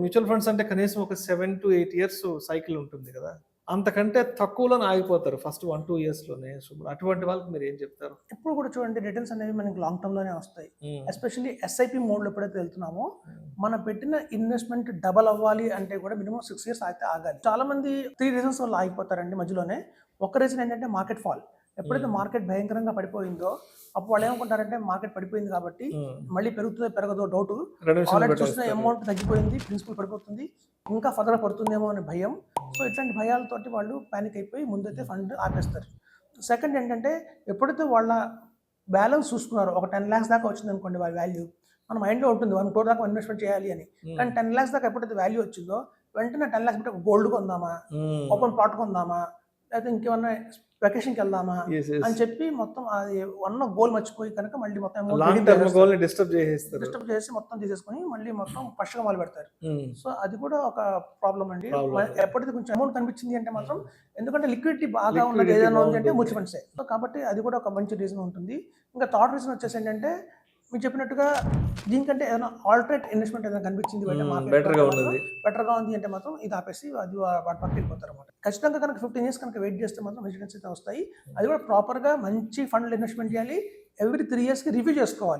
Mutual funds అంటే కనీసం ఒక 7-8 ఇయర్స్ సైకిల్ ఉంటుంది కదా! అంతకంటే తక్కువలోనే ఆగిపోతారు ఫస్ట్ 1-2 ఇయర్స్‌లోనే. సో, అటువంటి వాళ్ళకి మీరేం చెప్తారు? ఎప్పుడు కూడా చూడండి రిటర్న్స్ అనేవి మనకి లాంగ్ టర్మ్‌లోనే వస్తాయి. హ్మ్. ఎస్పెషల్లీ ఎస్ఐపి మోడ్‌లో ఎప్పుడైతే వెళ్తున్నామో, హ్మ్. మనం పెట్టిన ఇన్వెస్ట్‌మెంట్ డబల్ అవ్వాలి అంటే కూడా మినిమమ్ 6 ఇయర్స్ అయితే ఆగాలి. చాలా మంది 3 రీజన్స్ వల్ల ఆగిపోతారండి మధ్యలోనే. ఒక రీజన్ ఏంటంటే మార్కెట్ ఫాల్. ఎప్పుడైతే హ్మ్. మార్కెట్ భయంకరంగా పడిపోయిందో, అప్పుడు వాళ్ళు ఏమనుకుంటారంటే మార్కెట్ పడిపోయింది కాబట్టి హ్మ్. మళ్ళీ పెరుగుతుందో పెరగదో డౌటు. రెడెంప్షన్ ఆల్రెడీ చూసిన పెట్టేస్తారు. అమౌంట్ తగ్గిపోయింది, ప్రిన్సిపల్ పడిపోతుంది. ఇంకా ఫర్దర్‌గా పడుతుందేమో అనే భయం. సో, ఇట్లాంటి భయాలతోటి వాళ్ళు పానిక్ అయిపోయి ముందైతే ఫండ్ ఆపేస్తారు. సెకండ్ ఏంటంటే ఎప్పుడైతే వాళ్ళ బ్యాలెన్స్ చూసుకున్నారో ఒక 10,00,000 దాకా వచ్చిందనుకోండి వాళ్ళ వాల్యూ. మన మైండ్‌లో ఉంటుంది 1,00,00,000 దాకా ఇన్వెస్ట్‌మెంట్ చేయాలి అని. కానీ హ్మ్. 10,00,000 దాకా ఎప్పుడైతే వాల్యూ వచ్చిందో వెంటనే 10,00,000 పెట్టి ఒక గోల్డ్ కొందామా? హ్మ్. ఓపెన్ ప్లాట్ కొందామా? లేకపోతే ఇంకేమన్నా వెకేషన్‌కెళ్దామా? యెస్. యెస్. అని చెప్పి మొత్తం అది ఉన్న గోల్ మర్చిపోయి కనుక మళ్ళీ మొత్తం అమౌంట్ లాంగ్ రెడీమ్ టర్మ్ చేసేస్తారు. గోల్‌ని డిస్టర్బ్ చేసేస్తారు. డిస్టర్బ్ చేసి మొత్తం తీసేసుకొని మళ్ళీ మొత్తం ఫ్రెష్‌గా మొదలుపెడతారు. హ్మ్. సో, అది కూడా ఒక ప్రాబ్లమ్ అండి. ప్రాబ్లమ్. ఎప్పుడైతే కొంచెం అమౌంట్ కనిపించింది అంటే మాత్రం ఎందుకంటే లిక్విడిటీ బాగా ఉన్నది లిక్విడిటీ ఏదైనా ఉంది అంటే బావుంటుంది. మ్యూచువల్ ఫండ్సే. సో, కాబట్టి అది కూడా ఒక మంచి రీజన్ ఉంటుంది. ఇంకా థర్డ్ రీజన్ వచ్చేసి ఏంటంటే మీరు చెప్పినట్టుగా దీనికంటే ఏదైనా ఆల్టర్‌నేట్ ఇన్వెస్ట్‌మెంట్ ఏదైనా కనిపించింది బయట మార్కెట్‌లో బెటర్‌గా అంటే మాత్రం ఉన్నది. బెటర్‌గా ఉంది అంటే మాత్రం ఇది ఆపేసి అది వాటి పక్కకి వెళ్ళిపోతారన్నమాట. ఖచ్చితంగా కనుక 15 ఇయర్స్ కనుక వెయిట్ చేస్తే మాత్రం రిటర్న్స్ అయితే వస్తాయి. అది కూడా ప్రాపర్‌గా మంచి ఫండ్‌లో ఇన్వెస్ట్‌మెంట్ చేయాలి. ఎవ్రీ 3 ఇయర్స్‌కి రివ్యూ చేసుకోవాలి.